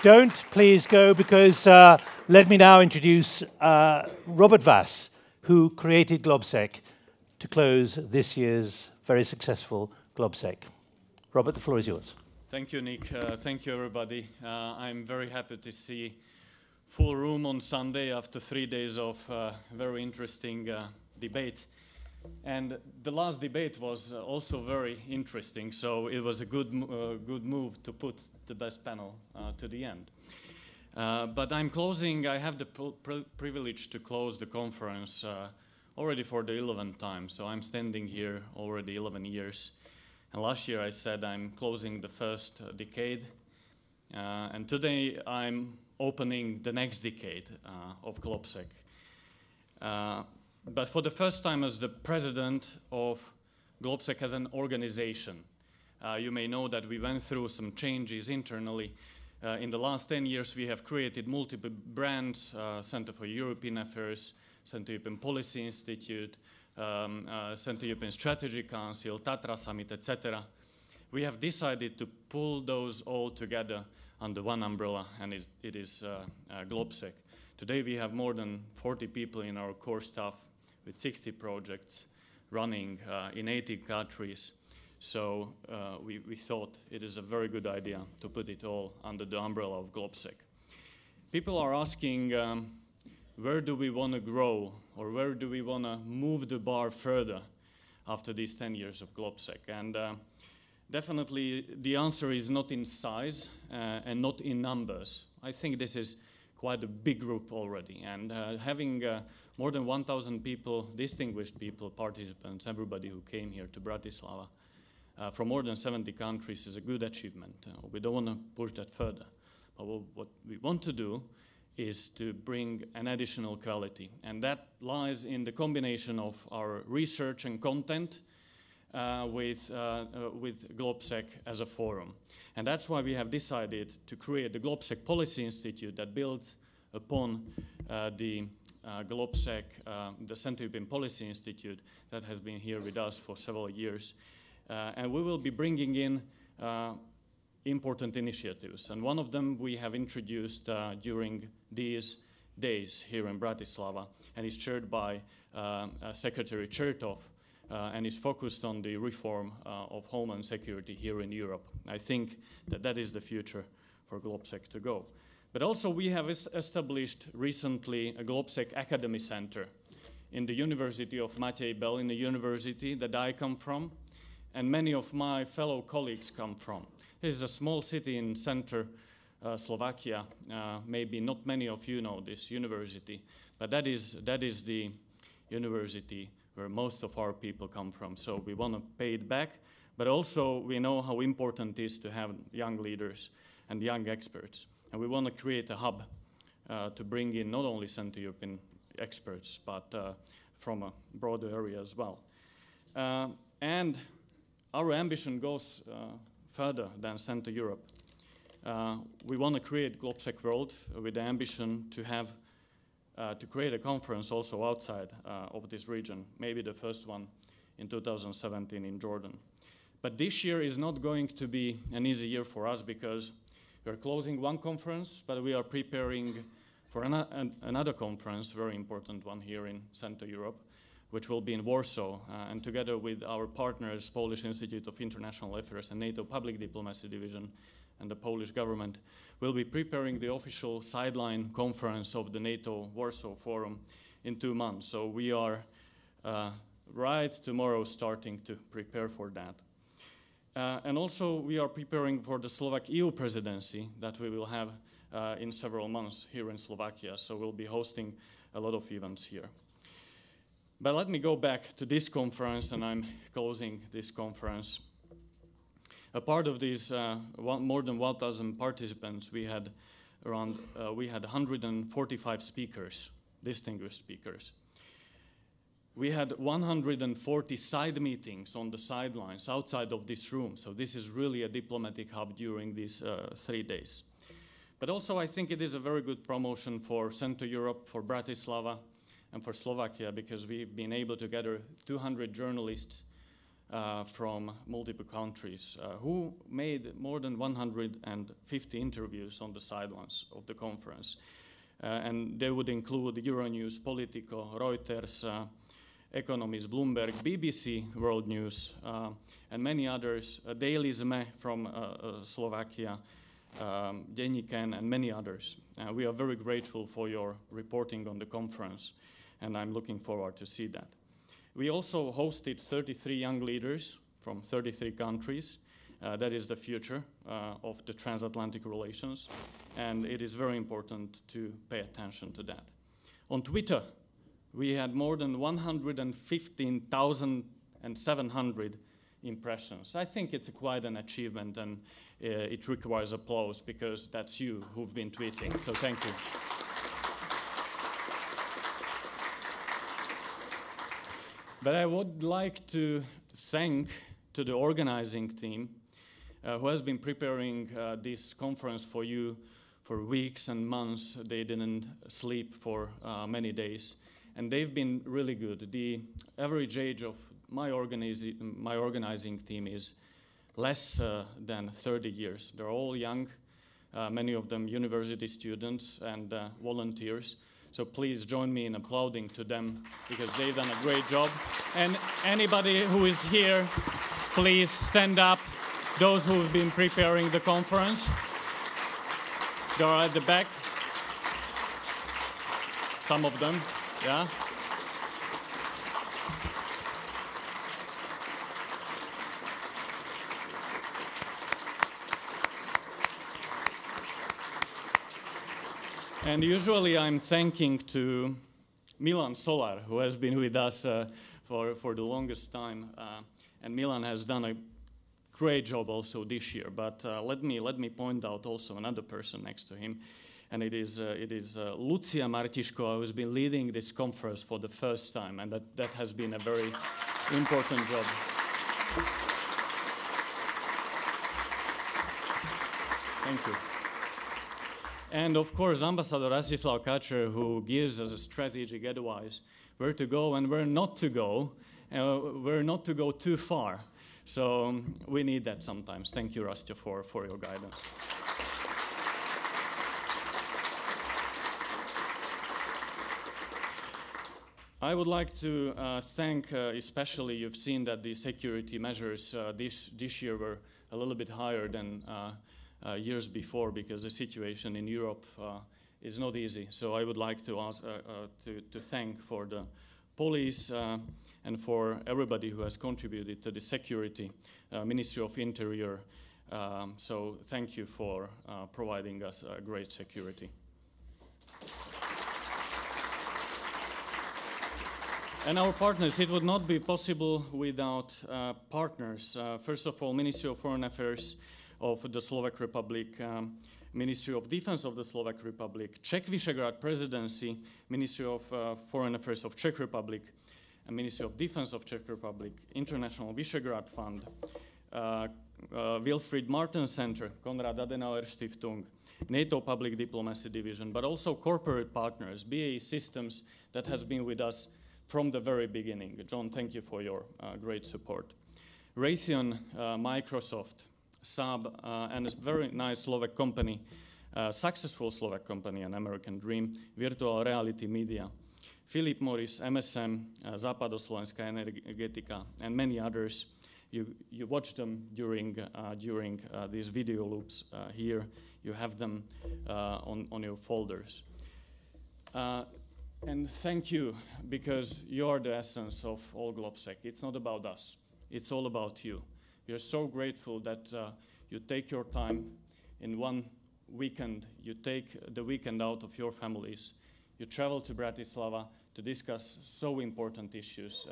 Don't please go, because let me now introduce Robert Vass, who created GLOBSEC to close this year's very successful GLOBSEC. Robert, the floor is yours. Thank you, Nick. Thank you, everybody. I'm very happy to see full room on Sunday after 3 days of very interesting debate. And the last debate was also very interesting, so it was a good move to put the best panel to the end. But I have the privilege to close the conference already for the 11th time, so I'm standing here already 11 years. And last year I said I'm closing the first decade, and today I'm opening the next decade of GLOBSEC. But for the first time as the president of GLOBSEC as an organization. You may know that we went through some changes internally. In the last 10 years we have created multiple brands, Center for European Affairs, Center European Policy Institute, Center European Strategy Council, Tatra Summit, etc. We have decided to pull those all together under one umbrella, and it is GLOBSEC. Today we have more than 40 people in our core staff with 60 projects running in 80 countries. So we thought it is a very good idea to put it all under the umbrella of GLOBSEC. People are asking, where do we want to grow, or where do we want to move the bar further after these 10 years of GLOBSEC? And definitely the answer is not in size and not in numbers. I think this is quite a big group already, and having more than 1,000 people, distinguished people, participants, everybody who came here to Bratislava from more than 70 countries is a good achievement. We don't want to push that further, but what we want to do is to bring an additional quality, and that lies in the combination of our research and content with GLOBSEC as a forum. And that's why we have decided to create the GLOBSEC Policy Institute that builds upon the GLOBSEC, the Center European Policy Institute that has been here with us for several years. And we will be bringing in important initiatives. And one of them we have introduced during these days here in Bratislava, and is chaired by Secretary Chertov, and is focused on the reform of Homeland Security here in Europe. I think that that is the future for GLOBSEC to go. But also we have established recently a GLOBSEC Academy Center in the University of Matej Bell, in the university that I come from, and many of my fellow colleagues come from. This is a small city in center Slovakia. Maybe not many of you know this university, but that is the university where most of our people come from. So we want to pay it back, but also we know how important it is to have young leaders and young experts. And we want to create a hub to bring in not only Central European experts, but from a broader area as well. And our ambition goes further than Central Europe. We want to create GLOBSEC World with the ambition to have to create a conference also outside of this region, maybe the first one in 2017 in Jordan. But this year is not going to be an easy year for us, because we're closing one conference, but we are preparing for another conference, very important one here in Central Europe, which will be in Warsaw, and together with our partners, Polish Institute of International Affairs and NATO Public Diplomacy Division, and the Polish government, will be preparing the official sideline conference of the NATO Warsaw Forum in 2 months. So we are right tomorrow starting to prepare for that. And also we are preparing for the Slovak EU presidency that we will have in several months here in Slovakia. So we'll be hosting a lot of events here. But let me go back to this conference, and I'm closing this conference. A part of these more than 1,000 participants, we had 145 speakers, distinguished speakers. We had 140 side meetings on the sidelines outside of this room, so this is really a diplomatic hub during these 3 days. But also I think it is a very good promotion for Central Europe, for Bratislava, and for Slovakia, because we've been able to gather 200 journalists from multiple countries who made more than 150 interviews on the sidelines of the conference. And they would include Euronews, Politico, Reuters, Economist, Bloomberg, BBC World News, and many others, Daily SME from Slovakia, Denníken, and many others. We are very grateful for your reporting on the conference, and I'm looking forward to see that. We also hosted 33 young leaders from 33 countries. That is the future of the transatlantic relations, and it is very important to pay attention to that. On Twitter, we had more than 115,700 impressions. I think it's quite an achievement, and it requires applause because that's you who've been tweeting, so thank you. But I would like to thank to the organizing team who has been preparing this conference for you for weeks and months. They didn't sleep for many days, and they've been really good. The average age of my organizing team is less than 30 years. They're all young, many of them university students and volunteers. So please join me in applauding to them because they've done a great job. And anybody who is here, please stand up. Those who have been preparing the conference, they're at the back. Some of them, yeah. And usually I'm thanking to Milan Solar, who has been with us for the longest time. And Milan has done a great job also this year. But let me point out also another person next to him. And it is Lucia Martišková, who has been leading this conference for the first time. And that has been a very important job. Thank you. And of course, Ambassador Rastislav Kačer, who gives us a strategic advice where to go and where not to go, where not to go too far. So we need that sometimes. Thank you, Rastio, for your guidance. I would like to thank, especially you've seen that the security measures this year were a little bit higher than years before because the situation in Europe is not easy. So I would like to ask to thank for the police and for everybody who has contributed to the security, Ministry of Interior. So thank you for providing us great security. And our partners, it would not be possible without partners. First of all, Ministry of Foreign Affairs of the Slovak Republic, Ministry of Defense of the Slovak Republic, Czech Visegrad Presidency, Ministry of Foreign Affairs of Czech Republic, and Ministry of Defense of Czech Republic, International Visegrad Fund, Wilfried Martin Center, Konrad Adenauer Stiftung, NATO Public Diplomacy Division, but also corporate partners, BAE Systems that has been with us from the very beginning. John, thank you for your great support. Raytheon, Microsoft, Saab, and a very nice Slovak company, successful Slovak company, an American Dream, Virtual Reality Media, Philip Morris, MSM, Západoslovenská energetika, and many others. You watch them during these video loops here. You have them on your folders. And thank you, because you're the essence of all GLOBSEC. It's not about us. It's all about you. We are so grateful that you take your time in one weekend. You take the weekend out of your families. You travel to Bratislava to discuss so important issues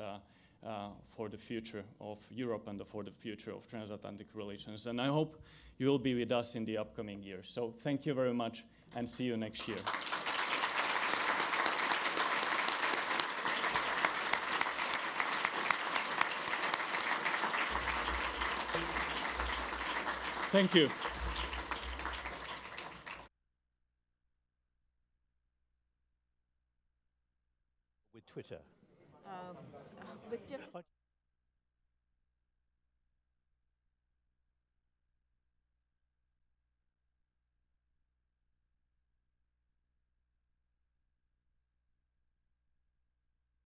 for the future of Europe and for the future of transatlantic relations. And I hope you will be with us in the upcoming years. So thank you very much, and see you next year. Thank you. With Twitter. With